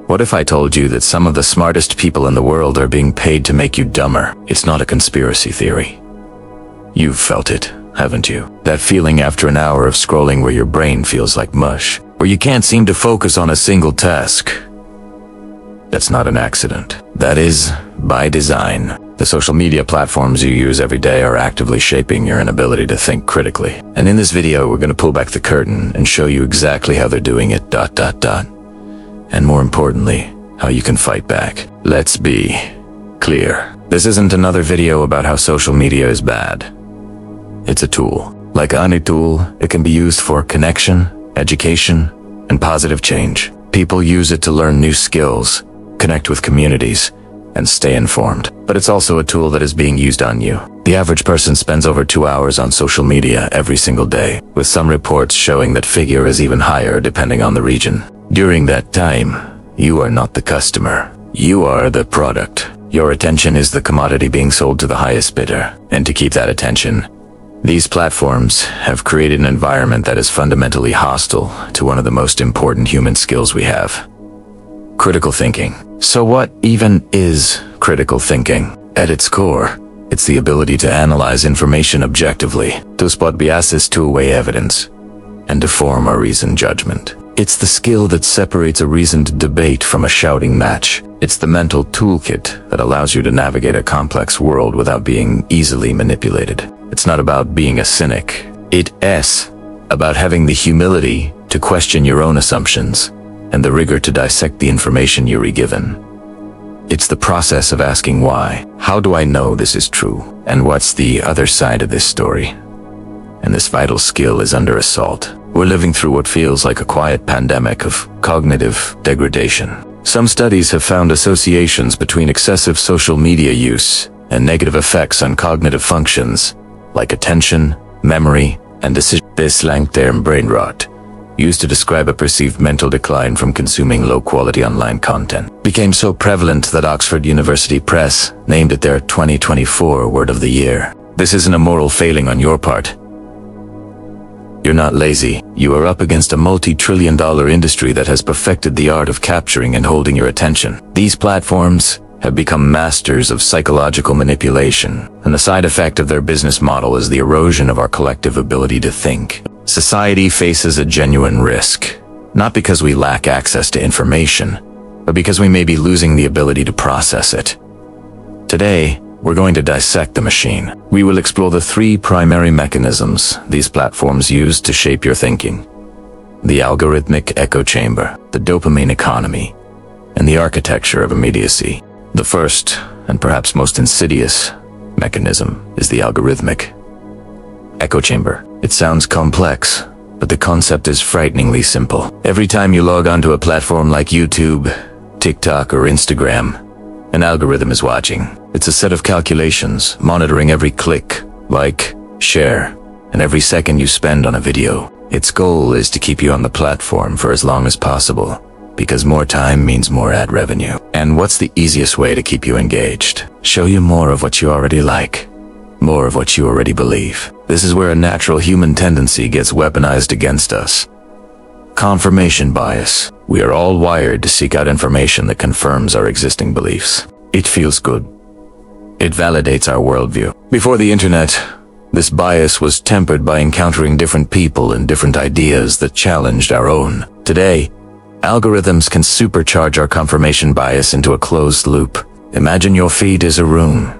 What if I told you that some of the smartest people in the world are being paid to make you dumber? It's not a conspiracy theory. You've felt it, haven't you? That feeling after an hour of scrolling where your brain feels like mush, where you can't seem to focus on a single task. That's not an accident. That is by design. The social media platforms you use every day are actively shaping your inability to think critically. And in this video, we're going to pull back the curtain and show you exactly how they're doing it, ... And more importantly, how you can fight back. Let's be clear. This isn't another video about how social media is bad. It's a tool. Like any tool, it can be used for connection, education, and positive change. People use it to learn new skills, connect with communities, and stay informed. But it's also a tool that is being used on you. The average person spends over 2 hours on social media every single day, with some reports showing that figure is even higher depending on the region. During that time, you are not the customer. You are the product. Your attention is the commodity being sold to the highest bidder. And to keep that attention, these platforms have created an environment that is fundamentally hostile to one of the most important human skills we have: critical thinking. So what even is critical thinking? At its core, it's the ability to analyze information objectively, to spot biases, to weigh evidence, and to form a reasoned judgment. It's the skill that separates a reasoned debate from a shouting match. It's the mental toolkit that allows you to navigate a complex world without being easily manipulated. It's not about being a cynic. It's about having the humility to question your own assumptions and the rigor to dissect the information you're given. It's the process of asking why. How do I know this is true? And what's the other side of this story? And this vital skill is under assault. We're living through what feels like a quiet pandemic of cognitive degradation. Some studies have found associations between excessive social media use and negative effects on cognitive functions like attention, memory, and decision. This long-term brain rot, used to describe a perceived mental decline from consuming low-quality online content, became so prevalent that Oxford University Press named it their 2024 Word of the Year. This isn't a moral failing on your part. You're not lazy. You are up against a multi-trillion-dollar industry that has perfected the art of capturing and holding your attention. These platforms have become masters of psychological manipulation, and the side effect of their business model is the erosion of our collective ability to think. Society faces a genuine risk, not because we lack access to information, but because we may be losing the ability to process it. Today, we're going to dissect the machine. We will explore the 3 primary mechanisms these platforms use to shape your thinking: the algorithmic echo chamber, the dopamine economy, and the architecture of immediacy. The first, and perhaps most insidious, mechanism is the algorithmic echo chamber. It sounds complex, but the concept is frighteningly simple. Every time you log onto a platform like YouTube, TikTok, or Instagram, an algorithm is watching. It's a set of calculations, monitoring every click, like, share, and every second you spend on a video. Its goal is to keep you on the platform for as long as possible, because more time means more ad revenue. And what's the easiest way to keep you engaged? Show you more of what you already like, more of what you already believe. This is where a natural human tendency gets weaponized against us: confirmation bias. We are all wired to seek out information that confirms our existing beliefs. It feels good. It validates our worldview. Before the internet, this bias was tempered by encountering different people and different ideas that challenged our own. Today, algorithms can supercharge our confirmation bias into a closed loop. Imagine your feed is a room.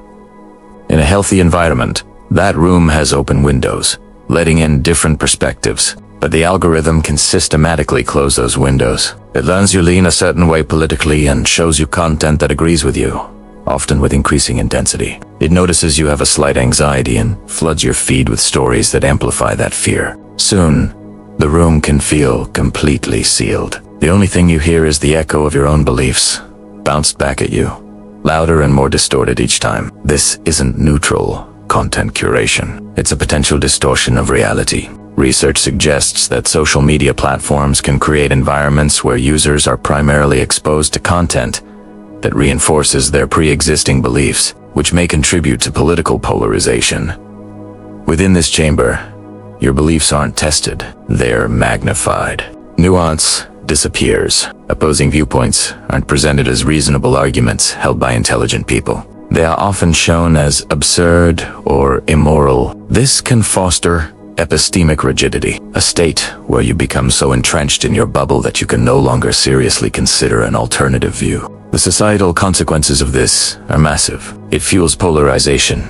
In a healthy environment, that room has open windows, letting in different perspectives. But the algorithm can systematically close those windows. It learns you lean a certain way politically and shows you content that agrees with you, often with increasing intensity. It notices you have a slight anxiety and floods your feed with stories that amplify that fear. Soon, the room can feel completely sealed. The only thing you hear is the echo of your own beliefs, bounced back at you, louder and more distorted each time. This isn't neutral content curation. It's a potential distortion of reality. Research suggests that social media platforms can create environments where users are primarily exposed to content that reinforces their pre-existing beliefs, which may contribute to political polarization. Within this chamber, your beliefs aren't tested, they're magnified. Nuance, disappears. Opposing viewpoints aren't presented as reasonable arguments held by intelligent people. They are often shown as absurd or immoral. This can foster epistemic rigidity, a state where you become so entrenched in your bubble that you can no longer seriously consider an alternative view. The societal consequences of this are massive. It fuels polarization,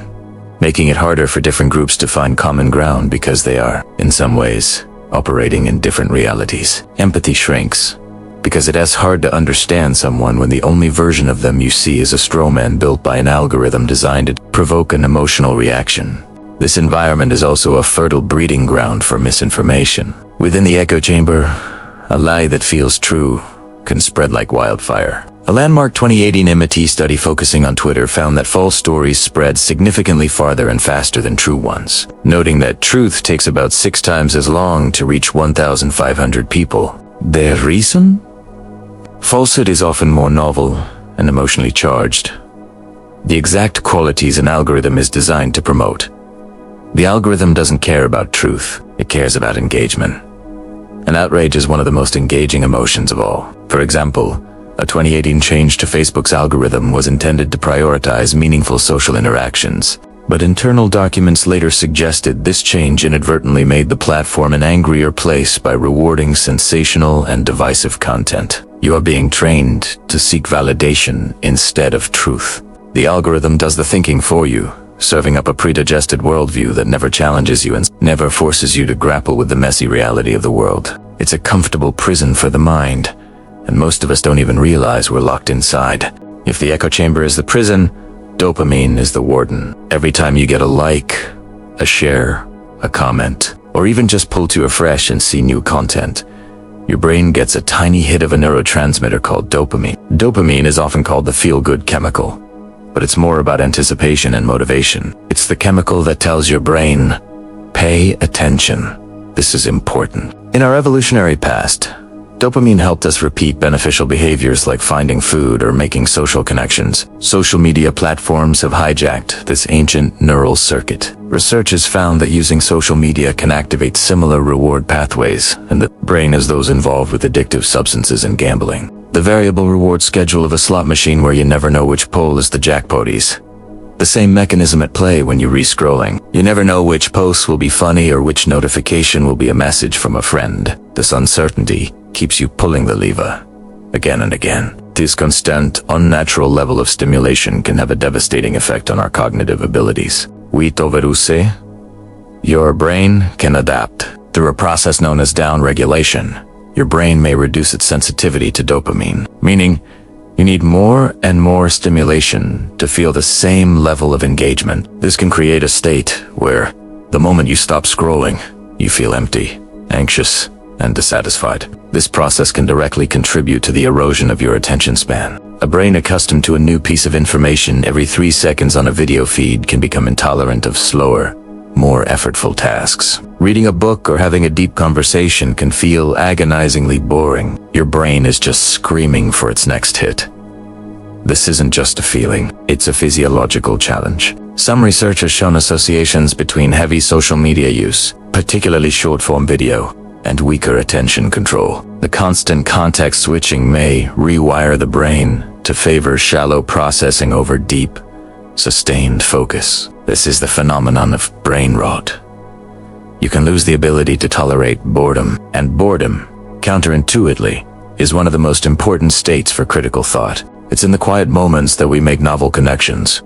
making it harder for different groups to find common ground because they are, in some ways, operating in different realities. Empathy shrinks, because it is hard to understand someone when the only version of them you see is a straw man built by an algorithm designed to provoke an emotional reaction. This environment is also a fertile breeding ground for misinformation. Within the echo chamber, a lie that feels true can spread like wildfire. A landmark 2018 MIT study focusing on Twitter found that false stories spread significantly farther and faster than true ones, noting that truth takes about 6 times as long to reach 1,500 people. The reason? Falsehood is often more novel and emotionally charged. The exact qualities an algorithm is designed to promote. The algorithm doesn't care about truth, it cares about engagement. And outrage is one of the most engaging emotions of all. For example, a 2018 change to Facebook's algorithm was intended to prioritize meaningful social interactions, but internal documents later suggested this change inadvertently made the platform an angrier place by rewarding sensational and divisive content. You are being trained to seek validation instead of truth. The algorithm does the thinking for you, serving up a predigested worldview that never challenges you and never forces you to grapple with the messy reality of the world. It's a comfortable prison for the mind, and most of us don't even realize we're locked inside. If the echo chamber is the prison, dopamine is the warden. Every time you get a like, a share, a comment, or even just pull to refresh and see new content, your brain gets a tiny hit of a neurotransmitter called dopamine. Dopamine is often called the feel-good chemical, but it's more about anticipation and motivation. It's the chemical that tells your brain, pay attention, this is important. In our evolutionary past, dopamine helped us repeat beneficial behaviors like finding food or making social connections. Social media platforms have hijacked this ancient neural circuit. Research has found that using social media can activate similar reward pathways in the brain as those involved with addictive substances and gambling. The variable reward schedule of a slot machine where you never know which pole is the jackpoties. The same mechanism at play when you re-scrolling. You never know which post will be funny or which notification will be a message from a friend. This uncertainty keeps you pulling the lever again and again. This constant, unnatural level of stimulation can have a devastating effect on our cognitive abilities. Your brain can adapt. Through a process known as downregulation, your brain may reduce its sensitivity to dopamine, meaning you need more and more stimulation to feel the same level of engagement. This can create a state where, the moment you stop scrolling, you feel empty, anxious, and dissatisfied. This process can directly contribute to the erosion of your attention span. A brain accustomed to a new piece of information every 3 seconds on a video feed can become intolerant of slower, more effortful tasks. Reading a book or having a deep conversation can feel agonizingly boring. Your brain is just screaming for its next hit. This isn't just a feeling, it's a physiological challenge. Some research has shown associations between heavy social media use, particularly short-form video, and weaker attention control. The constant context switching may rewire the brain to favor shallow processing over deep, sustained focus. This is the phenomenon of brain rot. You can lose the ability to tolerate boredom, and boredom, counterintuitively, is one of the most important states for critical thought. It's in the quiet moments that we make novel connections,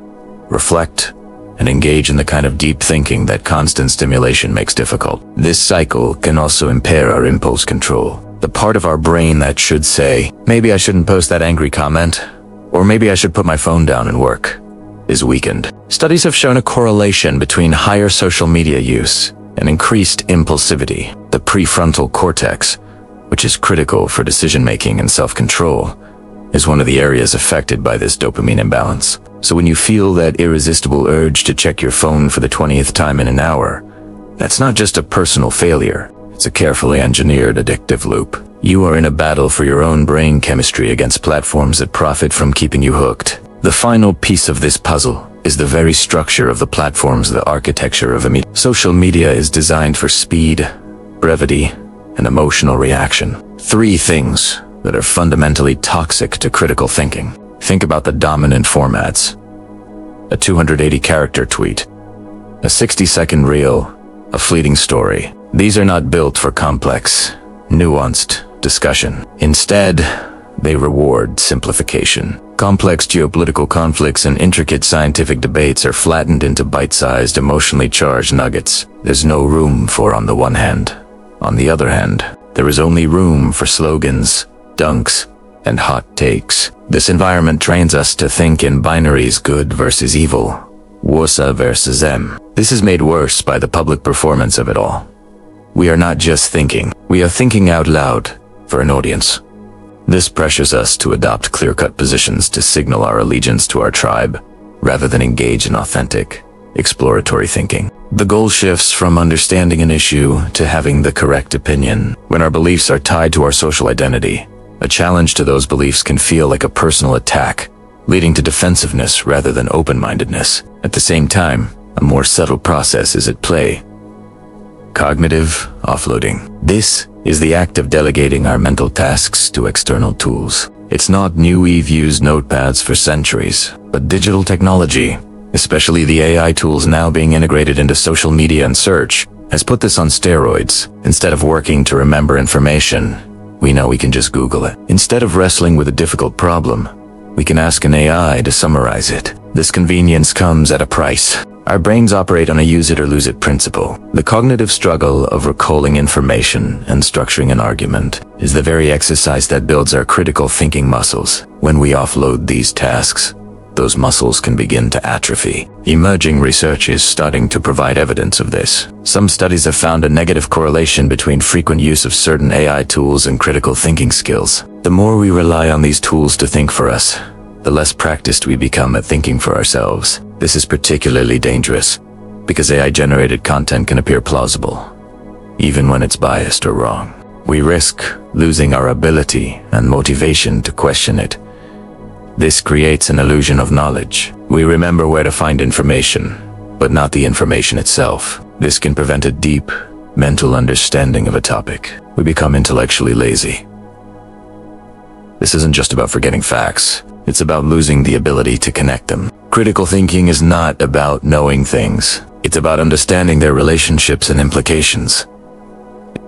reflect, and engage in the kind of deep thinking that constant stimulation makes difficult. This cycle can also impair our impulse control. The part of our brain that should say, maybe I shouldn't post that angry comment, or maybe I should put my phone down and work, is weakened. Studies have shown a correlation between higher social media use and increased impulsivity. The prefrontal cortex, which is critical for decision-making and self-control, is one of the areas affected by this dopamine imbalance. So when you feel that irresistible urge to check your phone for the 20th time in an hour, that's not just a personal failure, it's a carefully engineered addictive loop. You are in a battle for your own brain chemistry against platforms that profit from keeping you hooked. The final piece of this puzzle is the very structure of the platforms, the architecture of social media is designed for speed, brevity, and emotional reaction. Three things that are fundamentally toxic to critical thinking. Think about the dominant formats. A 280-character tweet, a 60-second reel, a fleeting story. These are not built for complex, nuanced discussion. Instead, they reward simplification. Complex geopolitical conflicts and intricate scientific debates are flattened into bite-sized, emotionally charged nuggets. There's no room for on the one hand. On the other hand, there is only room for slogans, dunks, and hot takes. This environment trains us to think in binaries: good versus evil, Warsaw versus M. This is made worse by the public performance of it all. We are not just thinking, we are thinking out loud for an audience. This pressures us to adopt clear-cut positions to signal our allegiance to our tribe, rather than engage in authentic, exploratory thinking. The goal shifts from understanding an issue to having the correct opinion. When our beliefs are tied to our social identity, a challenge to those beliefs can feel like a personal attack, leading to defensiveness rather than open-mindedness. At the same time, a more subtle process is at play: cognitive offloading. This is the act of delegating our mental tasks to external tools. It's not new. We've used notepads for centuries, but digital technology, especially the AI tools now being integrated into social media and search, has put this on steroids. Instead of working to remember information, we know we can just Google it. Instead of wrestling with a difficult problem, we can ask an AI to summarize it. This convenience comes at a price. Our brains operate on a use-it-or-lose-it principle. The cognitive struggle of recalling information and structuring an argument is the very exercise that builds our critical thinking muscles. When we offload these tasks, those muscles can begin to atrophy. Emerging research is starting to provide evidence of this. Some studies have found a negative correlation between frequent use of certain AI tools and critical thinking skills. The more we rely on these tools to think for us, the less practiced we become at thinking for ourselves. This is particularly dangerous, because AI-generated content can appear plausible, even when it's biased or wrong. We risk losing our ability and motivation to question it. This creates an illusion of knowledge. We remember where to find information, but not the information itself. This can prevent a deep, mental understanding of a topic. We become intellectually lazy. This isn't just about forgetting facts. It's about losing the ability to connect them. Critical thinking is not about knowing things. It's about understanding their relationships and implications.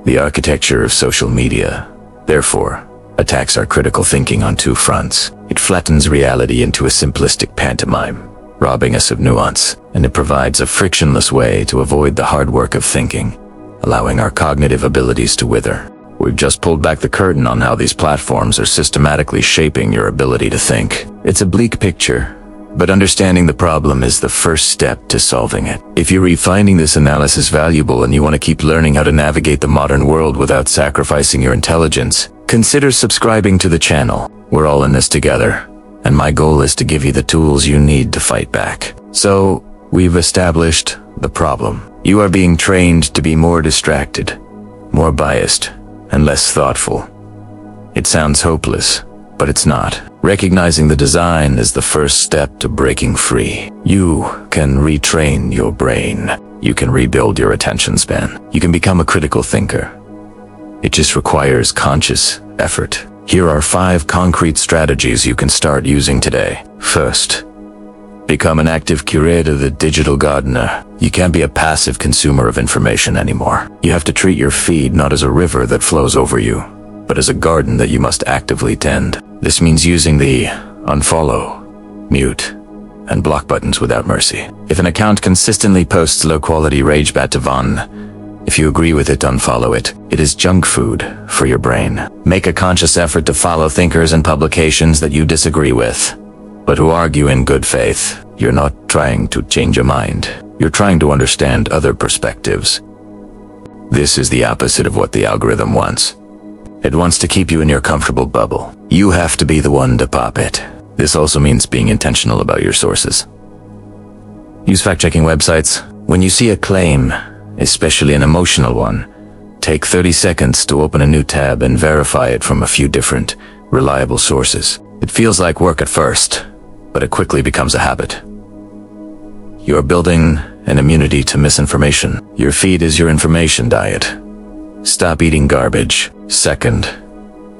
The architecture of social media, therefore, attacks our critical thinking on two fronts. It flattens reality into a simplistic pantomime, robbing us of nuance, and it provides a frictionless way to avoid the hard work of thinking, allowing our cognitive abilities to wither. We've just pulled back the curtain on how these platforms are systematically shaping your ability to think. It's a bleak picture, but understanding the problem is the first step to solving it. If you're finding this analysis valuable and you want to keep learning how to navigate the modern world without sacrificing your intelligence, consider subscribing to the channel. We're all in this together, and my goal is to give you the tools you need to fight back. So, we've established the problem. You are being trained to be more distracted, more biased, and less thoughtful. It sounds hopeless, but it's not. Recognizing the design is the first step to breaking free. You can retrain your brain. You can rebuild your attention span. You can become a critical thinker. It just requires conscious effort. Here are 5 concrete strategies you can start using today. First, become an active curator, the digital gardener. You can't be a passive consumer of information anymore. You have to treat your feed not as a river that flows over you, but as a garden that you must actively tend. This means using the unfollow, mute, and block buttons without mercy. If an account consistently posts low-quality rage Batavan, if you agree with it, unfollow it. It is junk food for your brain. Make a conscious effort to follow thinkers and publications that you disagree with, but who argue in good faith. You're not trying to change your mind. You're trying to understand other perspectives. This is the opposite of what the algorithm wants. It wants to keep you in your comfortable bubble. You have to be the one to pop it. This also means being intentional about your sources. Use fact-checking websites. When you see a claim, especially an emotional one, take 30 seconds to open a new tab and verify it from a few different, reliable sources. It feels like work at first, but it quickly becomes a habit. You're building an immunity to misinformation. Your feed is your information diet. Stop eating garbage. Second,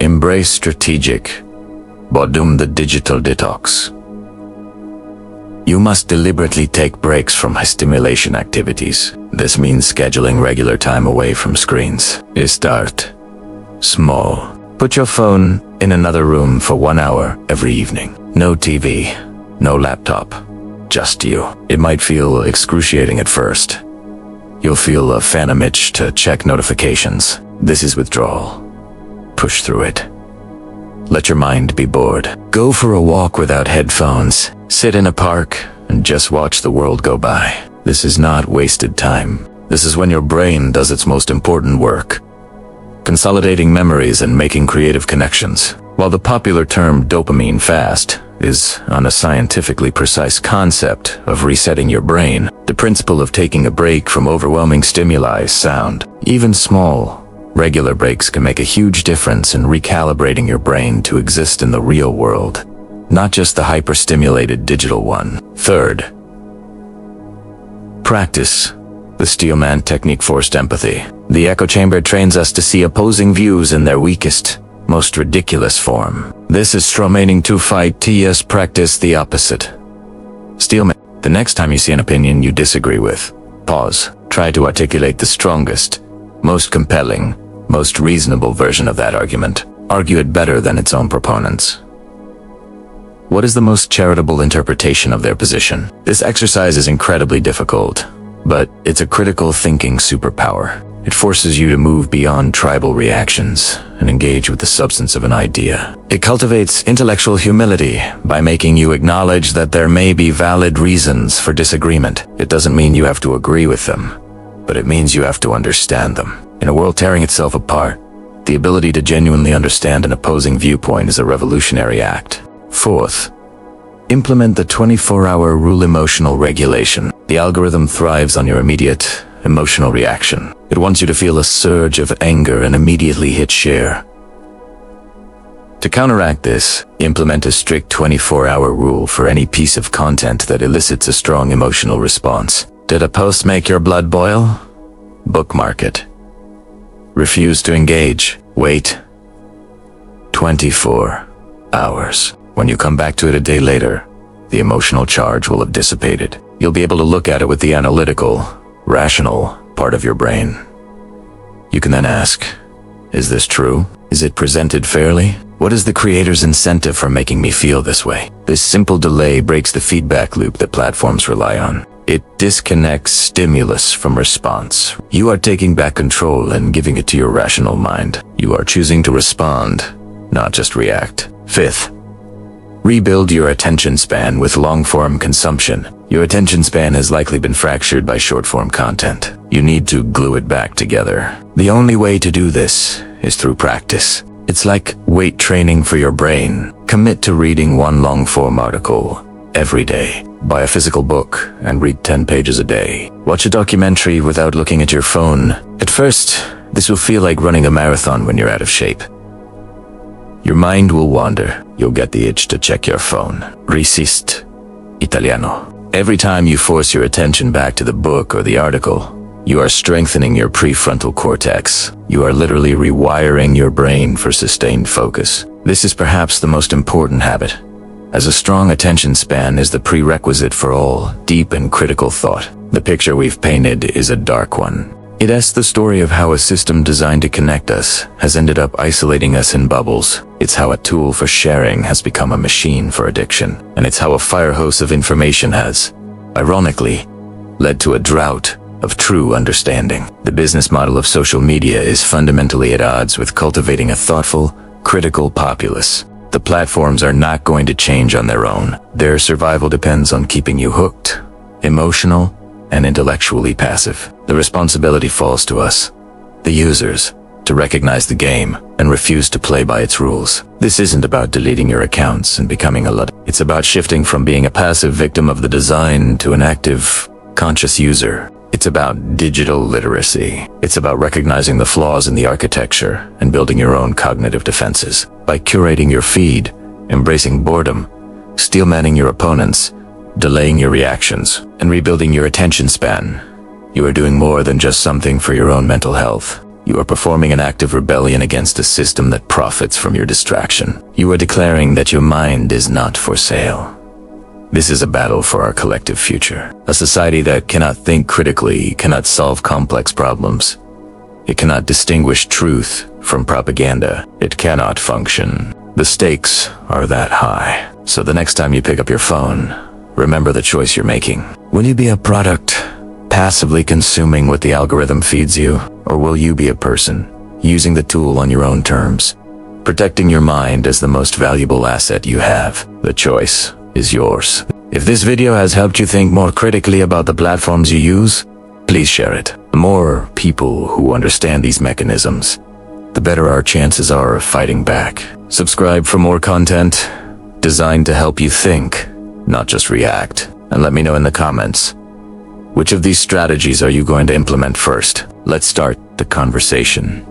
Embrace strategic Bodum the digital detox. You must deliberately take breaks from high stimulation activities. This means scheduling regular time away from screens. Start small. Put your phone in another room for 1 hour every evening. No TV, no laptop, just you. It might feel excruciating at first. You'll feel a phantom itch to check notifications. This is withdrawal. Push through it. Let your mind be bored. Go for a walk without headphones. Sit in a park and just watch the world go by. This is not wasted time. This is when your brain does its most important work, consolidating memories and making creative connections. While the popular term dopamine fast is on a scientifically precise concept of resetting your brain, the principle of taking a break from overwhelming stimuli is sound. Even small, regular breaks can make a huge difference in recalibrating your brain to exist in the real world, not just the hyper-stimulated digital one. Third, practice the Steelman technique. Forced empathy. The echo chamber trains us to see opposing views in their weakest, most ridiculous form. This is Stromaning to fight TS. Practice the opposite. Steelman. The next time you see an opinion you disagree with, pause. Try to articulate the strongest, most compelling, most reasonable version of that argument. Argue it better than its own proponents. What is the most charitable interpretation of their position? This exercise is incredibly difficult, but it's a critical thinking superpower. It forces you to move beyond tribal reactions and engage with the substance of an idea. It cultivates intellectual humility by making you acknowledge that there may be valid reasons for disagreement. It doesn't mean you have to agree with them, but it means you have to understand them. In a world tearing itself apart, the ability to genuinely understand an opposing viewpoint is a revolutionary act. Fourth, implement the 24-hour rule. Emotional regulation. The algorithm thrives on your immediate emotional reaction. It wants you to feel a surge of anger and immediately hit share. To counteract this, implement a strict 24-hour rule for any piece of content that elicits a strong emotional response. Did a post make your blood boil? Bookmark it. Refuse to engage. Wait 24 hours. When you come back to it a day later, the emotional charge will have dissipated. You'll be able to look at it with the analytical, rational part of your brain. You can then ask, is this true? Is it presented fairly? What is the creator's incentive for making me feel this way? This simple delay breaks the feedback loop that platforms rely on. It disconnects stimulus from response. You are taking back control and giving it to your rational mind. You are choosing to respond, not just react. Fifth, rebuild your attention span with long-form consumption. Your attention span has likely been fractured by short-form content. You need to glue it back together. The only way to do this is through practice. It's like weight training for your brain. Commit to reading one long-form article every day. Buy a physical book and read 10 pages a day. Watch a documentary without looking at your phone. At first, this will feel like running a marathon when you're out of shape. Your mind will wander. You'll get the itch to check your phone. Resist Italiano. Every time you force your attention back to the book or the article, you are strengthening your prefrontal cortex. You are literally rewiring your brain for sustained focus. This is perhaps the most important habit, as a strong attention span is the prerequisite for all deep and critical thought. The picture we've painted is a dark one. It asks the story of how a system designed to connect us has ended up isolating us in bubbles. It's how a tool for sharing has become a machine for addiction. And it's how a fire hose of information has, ironically, led to a drought of true understanding. The business model of social media is fundamentally at odds with cultivating a thoughtful, critical populace. The platforms are not going to change on their own. Their survival depends on keeping you hooked, emotional, and intellectually passive. The responsibility falls to us, the users, to recognize the game and refuse to play by its rules. This isn't about deleting your accounts and becoming a Luddite. It's about shifting from being a passive victim of the design to an active, conscious user. It's about digital literacy. It's about recognizing the flaws in the architecture and building your own cognitive defenses. By curating your feed, embracing boredom, steelmanning your opponents, delaying your reactions, and rebuilding your attention span, you are doing more than just something for your own mental health. You are performing an act of rebellion against a system that profits from your distraction. You are declaring that your mind is not for sale. This is a battle for our collective future. A society that cannot think critically, cannot solve complex problems. It cannot distinguish truth from propaganda. It cannot function. The stakes are that high. So the next time you pick up your phone, remember the choice you're making. Will you be a product, passively consuming what the algorithm feeds you? Or will you be a person, using the tool on your own terms? Protecting your mind is the most valuable asset you have. The choice is yours. If this video has helped you think more critically about the platforms you use, please share it. The more people who understand these mechanisms, the better our chances are of fighting back. Subscribe for more content designed to help you think, not just react. And let me know in the comments, which of these strategies are you going to implement first? Let's start the conversation.